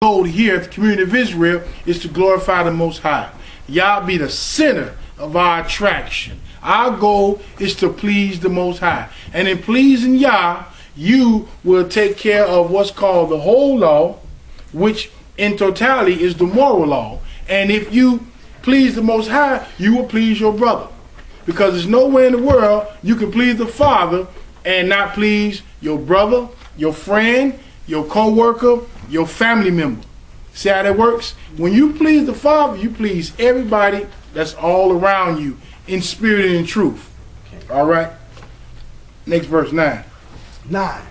goal here at the community of Israel is to glorify the Most High. Yah be the center of our attraction. Our goal is to please the Most High. And in pleasing Yah, you will take care of what's called the whole law, which in totality is the moral law. And if you please the Most High, you will please your brother. Because there's nowhere in the world you can please the Father and not please your brother, your friend, your co-worker, your family member. See how that works? When you please the Father, you please everybody that's all around you in spirit and in truth. All right? Next verse, 9. 9.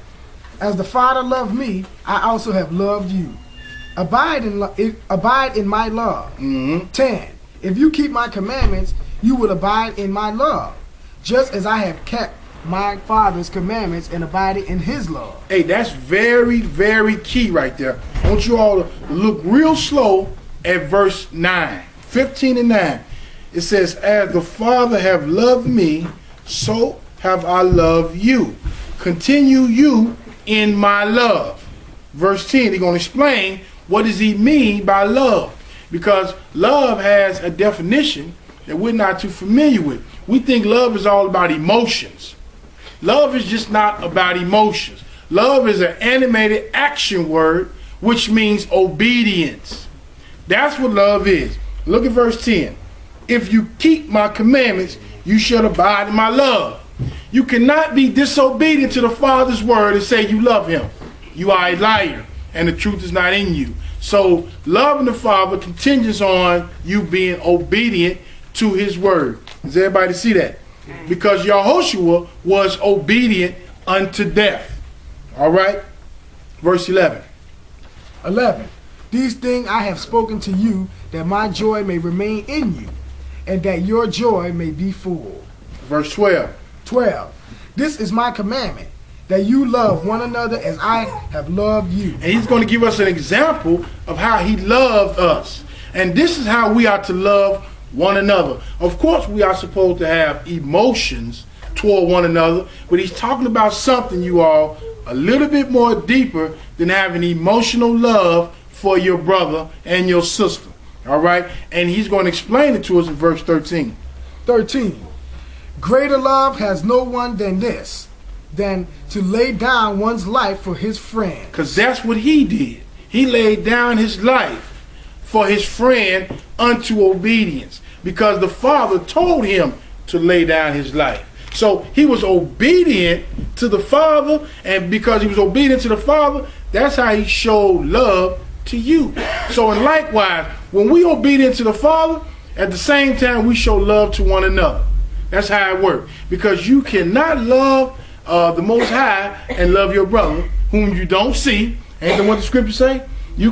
As the Father loved me, I also have loved you. Abide in my love. 10. If you keep my commandments, you will abide in my love, just as I have kept my Father's commandments and abided in his love. Hey, that's very, very key right there. I want you all to look real slow at verse 9. 15 and 9. It says, as the Father have loved me, so have I loved you. Continue you in my love. Verse 10, he's going to explain what does he mean by love. Because love has a definition that we're not too familiar with. We think love is all about emotions. Love is just not about emotions. Love is an animated action word, which means obedience. That's what love is. Look at verse 10. If you keep my commandments, you shall abide in my love. You cannot be disobedient to the Father's word and say you love him. You are a liar, and the truth is not in you. So loving the Father contingents on you being obedient to his word. Does everybody see that? Because Yahushua was obedient unto death. All right? Verse 11. 11. These things I have spoken to you, that my joy may remain in you, and that your joy may be full. Verse 12. 12. This is my commandment, that you love one another as I have loved you. And he's going to give us an example of how he loved us. And this is how we are to love one another. Of course, we are supposed to have emotions toward one another, but he's talking about something, you all, a little bit more deeper than having emotional love for your brother and your sister. All right? And he's going to explain it to us in verse 13. 13. Greater love has no one than this, than to lay down one's life for his friend. Because that's what he did. He laid down his life for his friend unto obedience. Because the Father told him to lay down his life. So he was obedient to the Father, and because he was obedient to the Father, that's how he showed love to you. So and likewise, when we obedient to the Father, at the same time we show love to one another. That's how it works. Because you cannot love the Most High and love your brother whom you don't see. Ain't that what the scriptures say? You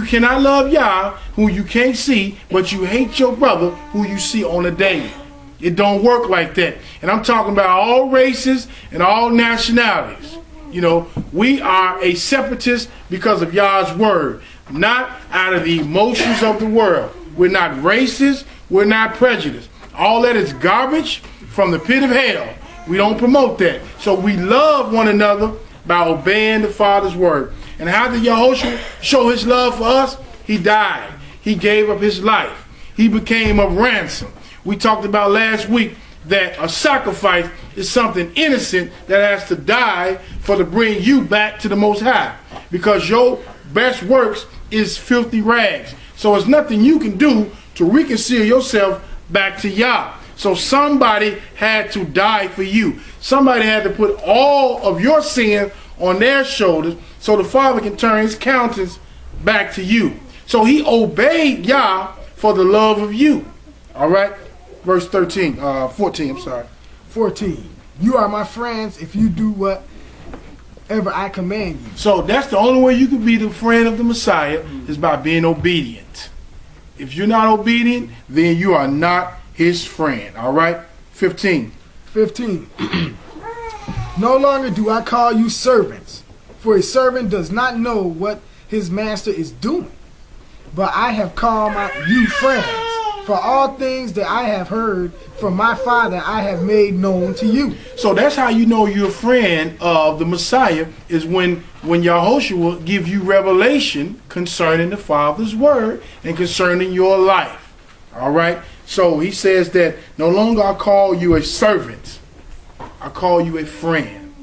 cannot love Yah who you can't see, but you hate your brother who you see on a daily. It don't work like that. And I'm talking about all races and all nationalities. You know, we are a separatist because of Yah's word, not out of the emotions of the world. We're not racist. We're not prejudiced. All that is garbage from the pit of hell. We don't promote that. So we love one another by obeying the Father's word. And how did Yahushua show his love for us? He died. He gave up his life. He became a ransom. We talked about last week that a sacrifice is something innocent that has to die for to bring you back to the Most High. Because your best works is filthy rags. So there's nothing you can do to reconcile yourself back to Yah. So somebody had to die for you. Somebody had to put all of your sin on their shoulders so the Father can turn his countenance back to you. So he obeyed Yah for the love of you. All right? Verse 14, I'm sorry. 14. You are my friends if you do whatever I command you. So that's the only way you can be the friend of the Messiah is by being obedient. If you're not obedient, then you are not his friend. All right? 15. 15. No longer do I call you servants, for a servant does not know what his master is doing. But I have called you friends, For all things that I have heard from my Father, I have made known to you. So that's how you know you're a friend of the Messiah, is when Yahushua give you revelation concerning the Father's word and concerning your life. All right? So he says that no longer I call you a servant, I call you a friend.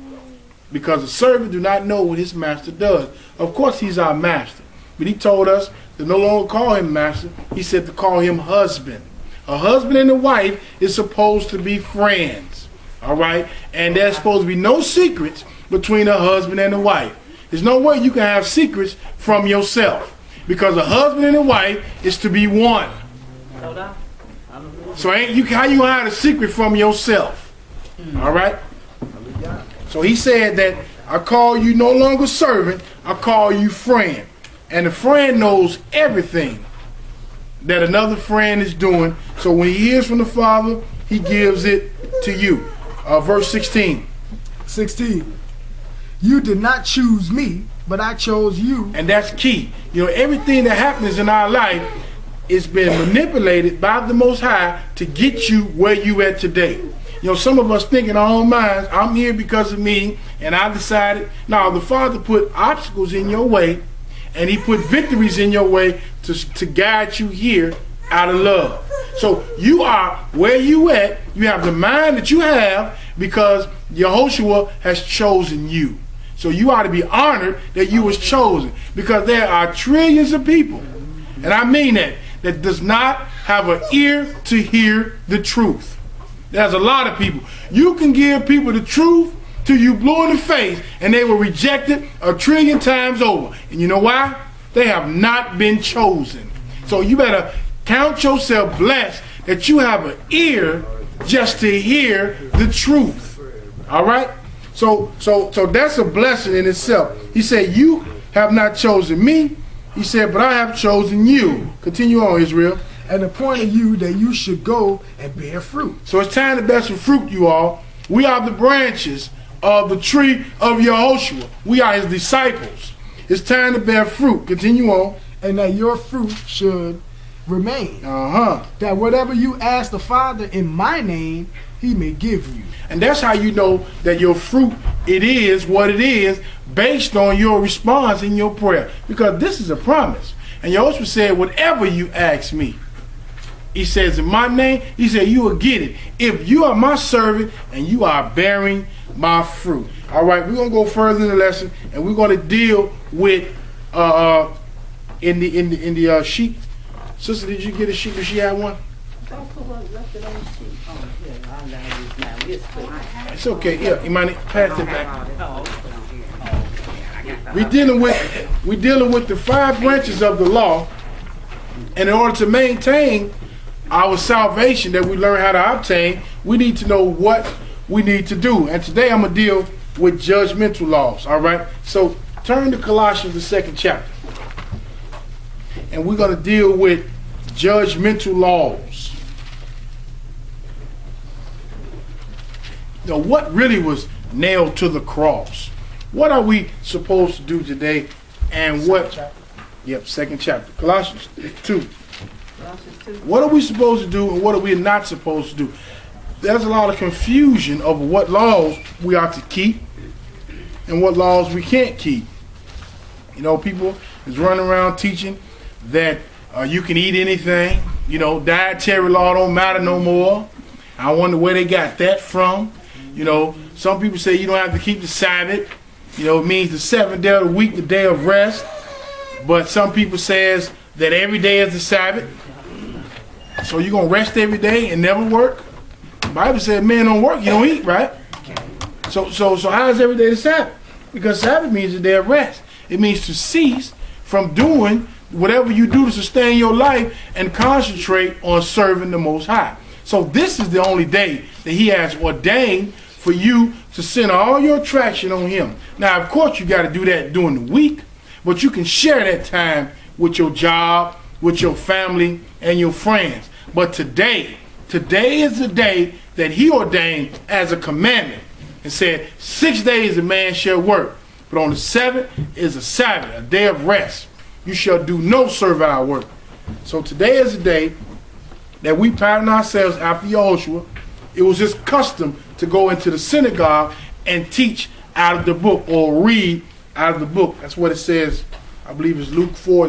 Because a servant do not know what his master does. Of course, he's our master. But he told us to no longer call him master. He said to call him husband. A husband and a wife is supposed to be friends. All right? And there's supposed to be no secrets between a husband and a wife. There's no way you can have secrets from yourself. Because a husband and a wife is to be one. So how you hide a secret from yourself? All right? So he said that I call you no longer servant, I call you friend. And the friend knows everything that another friend is doing. So when he hears from the Father, he gives it to you. Verse 16. 16. You did not choose me, but I chose you. And that's key. You know, everything that happens in our life is being manipulated by the Most High to get you where you at today. You know, some of us think in our own minds, I'm here because of me, and I decided. Now, the Father put obstacles in your way, and he put victories in your way to guide you here out of love. So you are where you at. You have the mind that you have because Yahushua has chosen you. So you ought to be honored that you was chosen, because there are trillions of people, and I mean that does not have an ear to hear the truth. There's a lot of people. You can give people the truth till you blue in the face, and they will reject it 1 trillion times over. And you know why? They have not been chosen. So you better count yourself blessed that you have an ear just to hear the truth. All right? So that's a blessing in itself. He said, you have not chosen me. He said, but I have chosen you. Continue on, Israel. And appointed you that you should go and bear fruit. So it's time to bear some fruit, you all. We are the branches of the tree of Yahushua. We are his disciples. It's time to bear fruit. Continue on. And that your fruit should remain. That whatever you ask the Father in my name, he may give you. And that's how you know that your fruit, it is what it is, based on your response in your prayer. Because this is a promise. And Yahushua said, whatever you ask me, he says, in my name, he said, you will get it. If you are my servant and you are bearing my fruit. All right, we're going to go further in the lesson, and we're going to deal with, in the sheet. Sister, did you get a sheet? Did she have one? It's okay. Yeah, Imani, pass it back. We're dealing with the 5 branches of the law, and in order to maintain our salvation that we learn how to obtain, we need to know what we need to do. And today I'm going to deal with judgmental laws. All right? So turn to Colossians, the 2nd chapter. And we're going to deal with judgmental laws. Now, what really was nailed to the cross? What are we supposed to do today? And what? Yep, 2nd chapter. Colossians 2. What are we supposed to do and what are we not supposed to do? There's a lot of confusion over what laws we are to keep and what laws we can't keep. You know, people is running around teaching that you can eat anything. You know, dietary law don't matter no more. I wonder where they got that from. You know, some people say you don't have to keep the Sabbath. You know, it means the 7th day of the week, the day of rest. But some people says that every day is the Sabbath. So you're going to rest every day and never work? The Bible said man don't work, you don't eat, right? So how is every day the Sabbath? Because Sabbath means the day of rest. It means to cease from doing whatever you do to sustain your life and concentrate on serving the Most High. So this is the only day that he has ordained for you to center all your attraction on him. Now, of course, you got to do that during the week, but you can share that time with your job, with your family, and your friends. But today is the day that he ordained as a commandment and said, 6 days a man shall work, but on the 7th is a Sabbath, a day of rest. You shall do no servile work. So today is the day that we patterned ourselves after Yahushua. It was his custom to go into the synagogue and teach out of the book or read out of the book. That's what it says. I believe it's Luke 4.